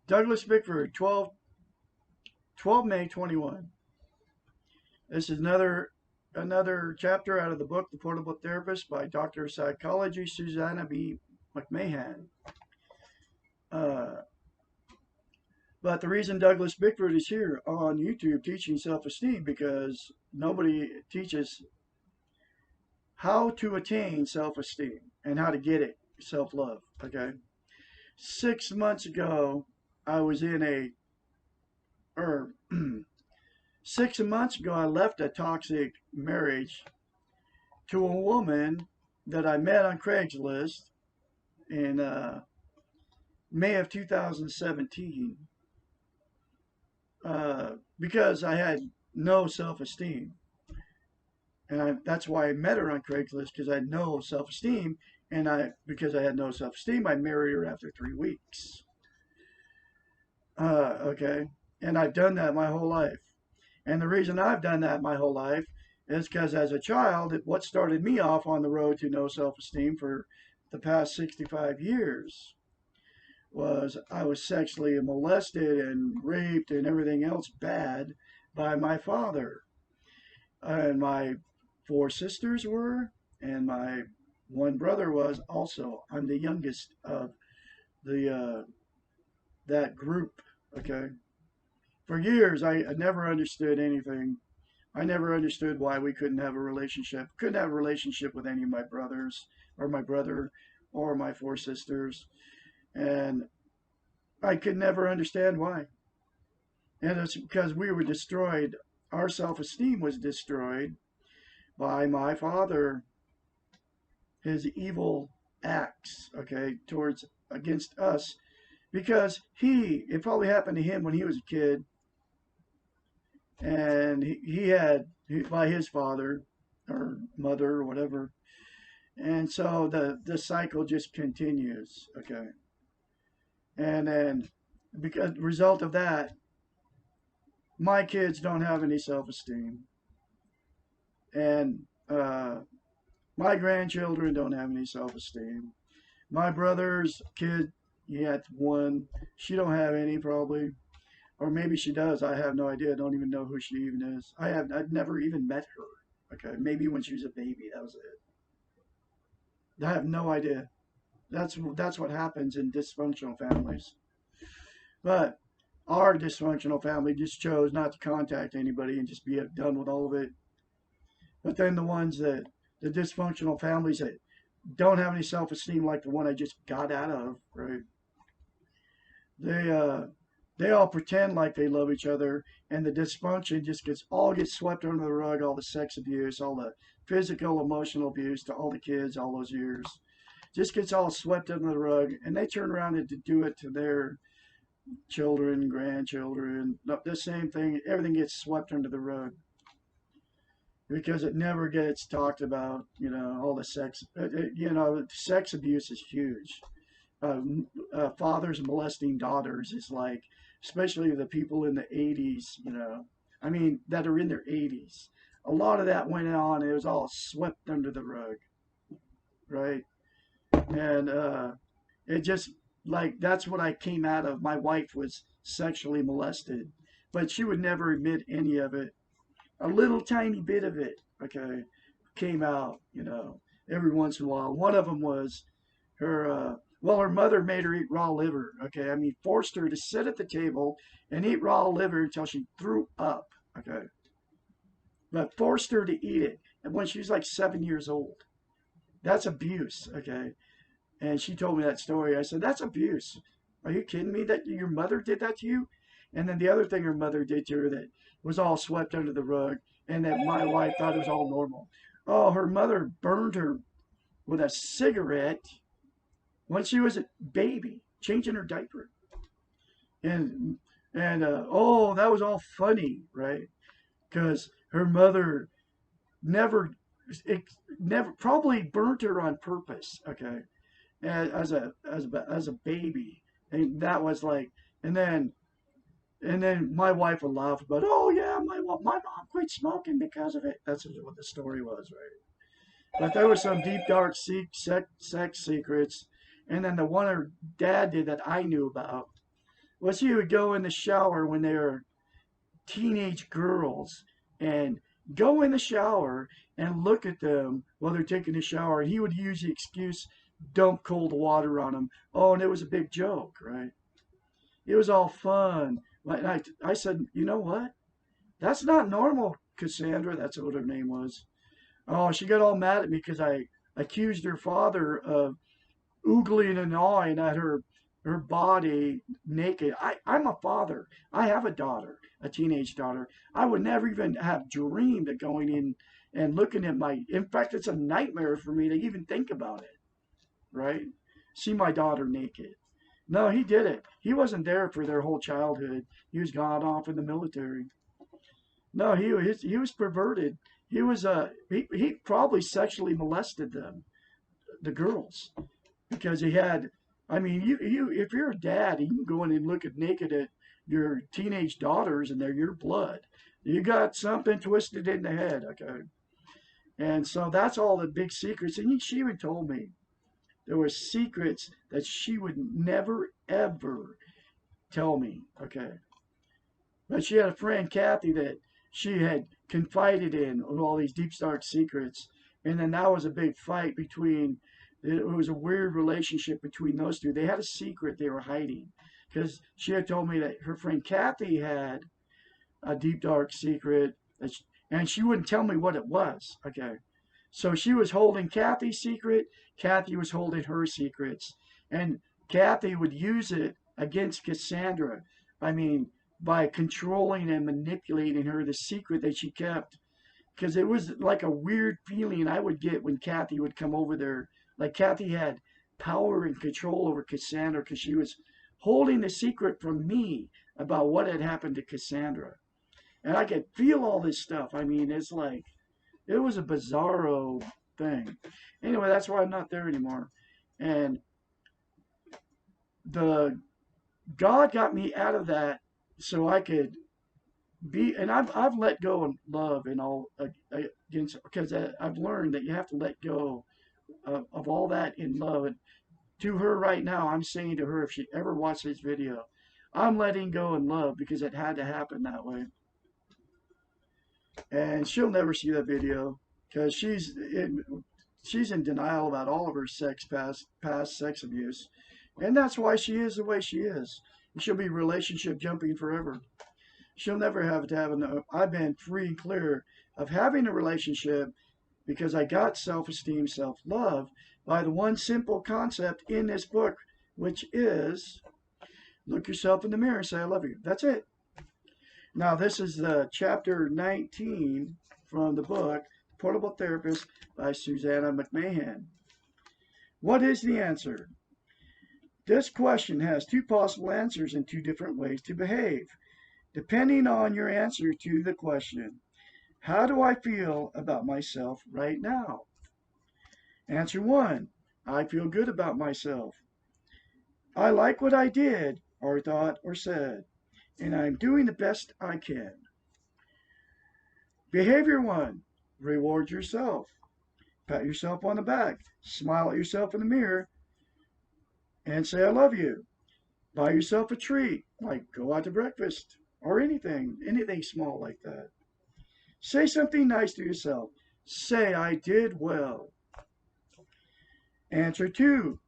Douglas Bickford, 12 May 21. This is another chapter out of the book The Portable Therapist by Dr. of Psychology Susanna B. McMahon. Uh, but the reason Douglas Bickford is here on YouTube teaching self-esteem because nobody teaches how to attain self-esteem and how to get it, self-love. Okay. 6 months ago, I was in or 6 months ago, I left a toxic marriage to a woman that I met on Craigslist in May of 2017 because I had no self-esteem. And that's why I met her on Craigslist because I had no self-esteem. And because I had no self-esteem, I married her after 3 weeks. Okay. And I've done that my whole life. And the reason I've done that my whole life is because as a child, what started me off on the road to no self-esteem for the past 65 years was I was sexually molested and raped and everything else bad by my father. And my four sisters were, and my one brother was also. I'm the youngest of the that group. Okay. For years, I never understood anything. I never understood why we couldn't have a relationship. Couldn't have a relationship with any of my brothers, or my brother, or my four sisters. And I could never understand why. And it's because we were destroyed. Our self esteem was destroyed by my father, his evil acts, okay, towards against us. Because it probably happened to him when he was a kid. And he had, by his father or mother or whatever. And so the cycle just continues, okay. And then, because result of that, my kids don't have any self-esteem, and my grandchildren don't have any self-esteem. My brother's kid, he had one. She don't have any probably, or maybe she does. I have no idea. I don't even know who she even is. I've never even met her. Okay, maybe when she was a baby, that was it. I have no idea. That's what happens in dysfunctional families. But our dysfunctional family just chose not to contact anybody and just be done with all of it. But then the dysfunctional families that don't have any self-esteem, like the one I just got out of, right? They uh, they all pretend like they love each other, and the dysfunction just gets swept under the rug. All the sex abuse, all the physical, emotional abuse to all the kids, all those years, just gets all swept under the rug, and they turn around and do it to their children, grandchildren, the same thing. Everything gets swept under the rug because it never gets talked about. All the sex. Sex abuse is huge. Uh, Fathers molesting daughters is like, especially the people in the 80s. I mean, that are in their 80s. A lot of that went on. It was all swept under the rug, right? And it just like that's what I came out of. My wife was sexually molested, but she would never admit any of it. A little tiny bit of it, okay, came out, every once in a while. One of them was her mother made her eat raw liver, okay. I mean, forced her to sit at the table and eat raw liver until she threw up, okay. But forced her to eat it, and when she was like 7 years old. That's abuse, okay. And she told me that story. I said, that's abuse. Are you kidding me that your mother did that to you? And then the other thing her mother did to her that was all swept under the rug and that my wife thought it was all normal. Oh, her mother burned her with a cigarette when she was a baby, changing her diaper. And oh, that was all funny, right? Because her mother never, it never probably burnt her on purpose. Okay, as a baby, and that was like, and then my wife would laugh about, oh yeah, my mom quit smoking because of it. That's what the story was, right? But there were some deep dark sex secrets, and then the one her dad did that I knew about was he would go in the shower when they were teenage girls and go in the shower and look at them while they're taking a shower. And he would use the excuse, dump cold water on them. Oh, and it was a big joke, right? It was all fun. I said, you know what? That's not normal, Cassandra. That's what her name was. Oh, she got all mad at me because I accused her father of oogling and gnawing at her body naked. I'm a father. I have a daughter, a teenage daughter. I would never even have dreamed of going in and looking at my. In fact, it's a nightmare for me to even think about it. Right? See my daughter naked. No, he did it. He wasn't there for their whole childhood. He was gone off in the military. No, he was perverted. He probably sexually molested them, the girls, because he had. I mean, you if you're a dad, you can go in and look at naked at your teenage daughters, and they're your blood. You got something twisted in the head, okay? And so that's all the big secrets. And she even told me there were secrets that she would never ever tell me, okay? But she had a friend, Kathy, that she had confided in with all these deep, dark secrets. And then that was a big fight between, it was a weird relationship between those two. They had a secret they were hiding. Because she had told me that her friend Kathy had a deep, dark secret, and she wouldn't tell me what it was. Okay. So she was holding Kathy's secret. Kathy was holding her secrets. And Kathy would use it against Cassandra. I mean, by controlling and manipulating her, the secret that she kept. Because it was like a weird feeling I would get when Kathy would come over there. Like Kathy had power and control over Cassandra because she was holding the secret from me about what had happened to Cassandra. And I could feel all this stuff. I mean, it's like, it was a bizarro thing. Anyway, that's why I'm not there anymore. And the God got me out of that so I could be, and I've let go and love and all against, because I've learned that you have to let go of all that in love. And to her right now, I'm saying to her, if she ever watched this video, I'm letting go in love because it had to happen that way. And she'll never see that video because she's in denial about all of her past sex abuse, and that's why she is the way she is. She'll be relationship jumping forever. She'll never have to have I've been free and clear of having a relationship because I got self-esteem, self-love by the one simple concept in this book, which is look yourself in the mirror and say, I love you. That's it. Now, this is the chapter 19 from the book, Portable Therapist by Susanna McMahon. What is the answer? This question has two possible answers and two different ways to behave. Depending on your answer to the question, how do I feel about myself right now? Answer 1, I feel good about myself. I like what I did or thought or said, and I'm doing the best I can. Behavior 1, reward yourself. Pat yourself on the back, smile at yourself in the mirror, and say I love you. Buy yourself a treat, like go out to breakfast or anything small like that. Say something nice to yourself. Say I did well. Answer 2,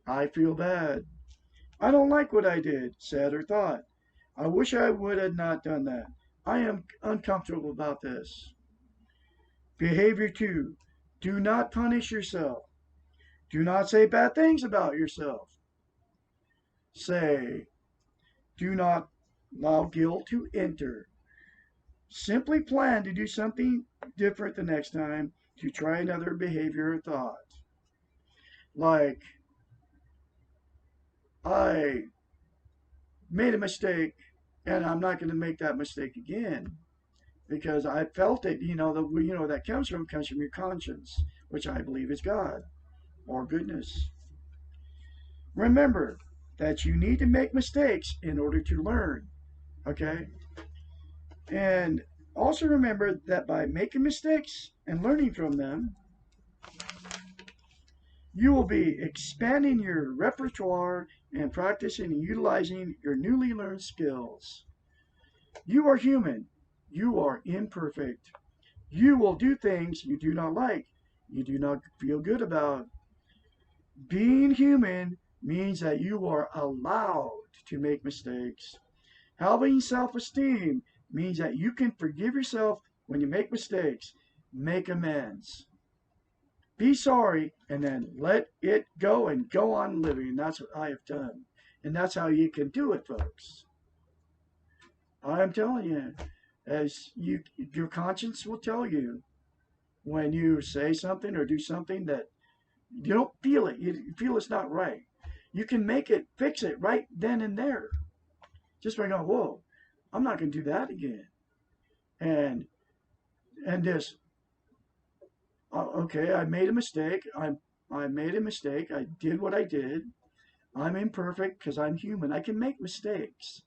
I feel bad. I don't like what I did, said, or thought. I wish I would have not done that. I am uncomfortable about this. Behavior 2, do not punish yourself. Do not say bad things about yourself. Say, do not allow guilt to enter. Simply plan to do something different the next time, to try another behavior or thought. Like, I made a mistake and I'm not going to make that mistake again because I felt it. That comes from your conscience, which I believe is God or goodness. Remember that you need to make mistakes in order to learn. Okay? And also remember that by making mistakes and learning from them, you will be expanding your repertoire and practicing and utilizing your newly learned skills. You are human. You are imperfect. You will do things you do not like, you do not feel good about. Being human means that you are allowed to make mistakes. Having self esteem means that you can forgive yourself when you make mistakes, make amends, be sorry, and then let it go and go on living. That's what I have done. And that's how you can do it, folks. I'm telling you, your conscience will tell you when you say something or do something that you don't feel it. You feel it's not right. You can fix it right then and there. Just by going, whoa, I'm not going to do that again. And this, okay, I made a mistake. I made a mistake. I did what I did. I'm imperfect because I'm human. I can make mistakes.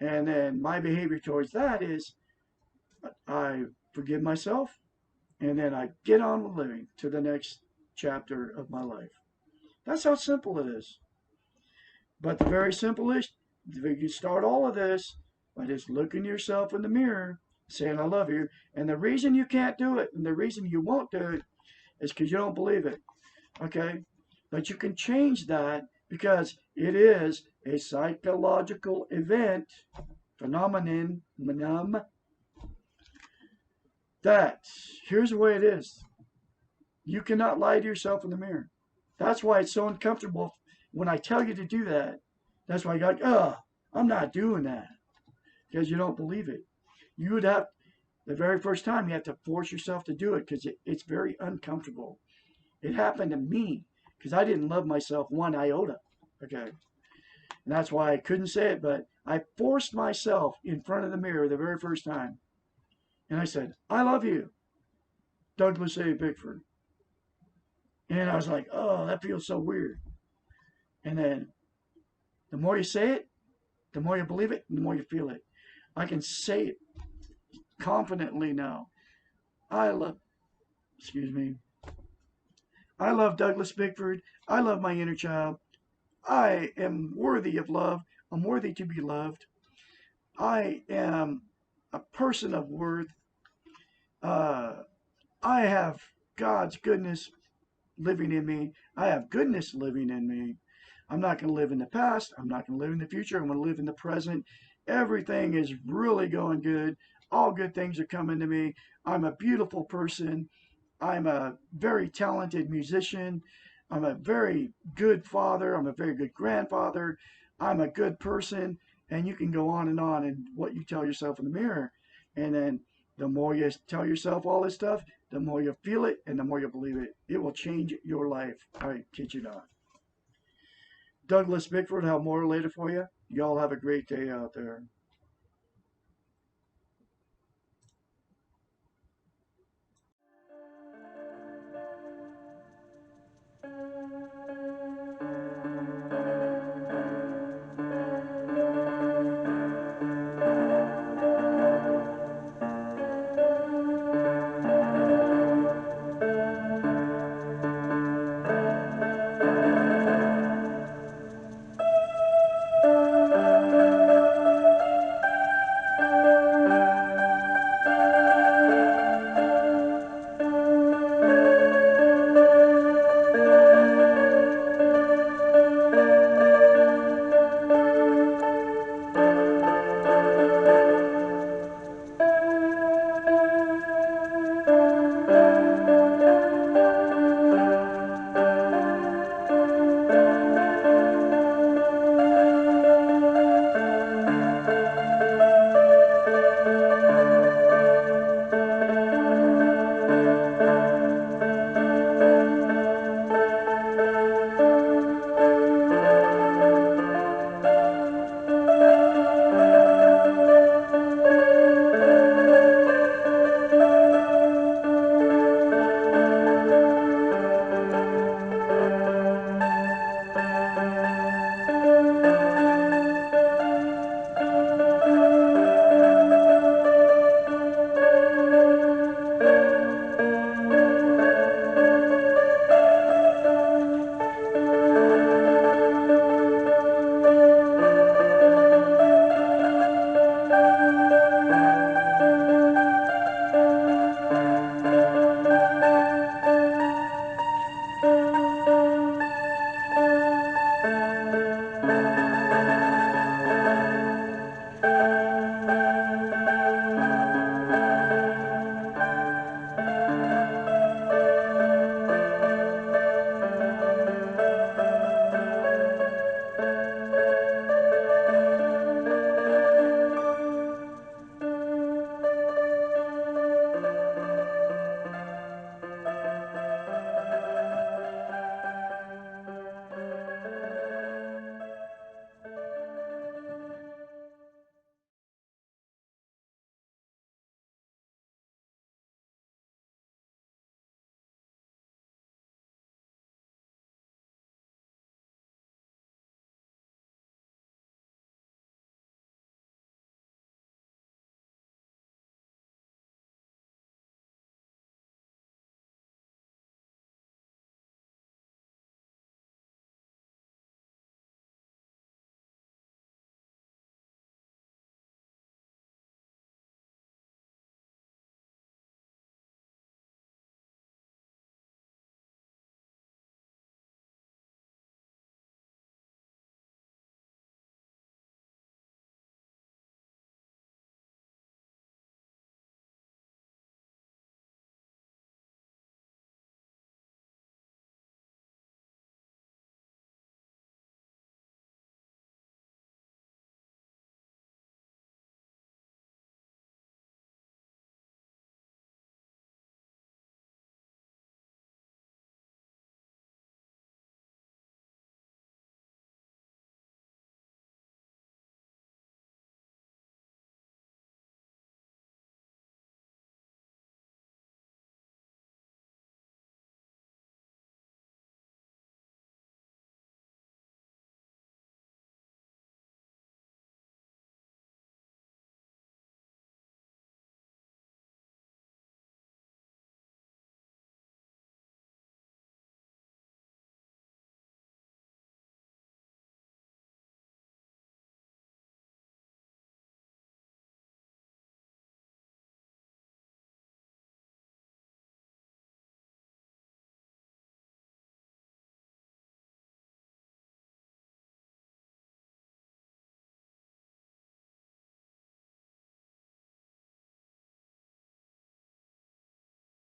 And then my behavior towards that is I forgive myself and then I get on with living to the next chapter of my life. That's how simple it is. But the very simplest, you start all of this by just looking yourself in the mirror, saying, I love you. And the reason you can't do it and the reason you won't do it is because you don't believe it. Okay? But you can change that because it is a psychological event, phenomenon, that here's the way it is. You cannot lie to yourself in the mirror. That's why it's so uncomfortable when I tell you to do that. That's why you're like, I'm not doing that. Because you don't believe it. You would have, the very first time, you have to force yourself to do it because it's very uncomfortable. It happened to me because I didn't love myself one iota. Okay. And that's why I couldn't say it, but I forced myself in front of the mirror the very first time. And I said, I love you, Douglas A. Bickford. And I was like, oh, that feels so weird. And then the more you say it, the more you believe it, the more you feel it. I can say it confidently now. I love Douglas Bickford. I love my inner child. I am worthy of love. I'm worthy to be loved. I am a person of worth. I have God's goodness living in me. I have goodness living in me. I'm not going to live in the past. I'm not going to live in the future. I'm going to live in the present. Everything is really going good. All good things are coming to me. I'm a beautiful person. I'm a very talented musician. I'm a very good father. I'm a very good grandfather. I'm a good person. And you can go on and what you tell yourself in the mirror. And then the more you tell yourself all this stuff, the more you feel it and the more you believe it. It will change your life. I kid you not. Douglas Bickford, have more later for you. Y'all have a great day out there.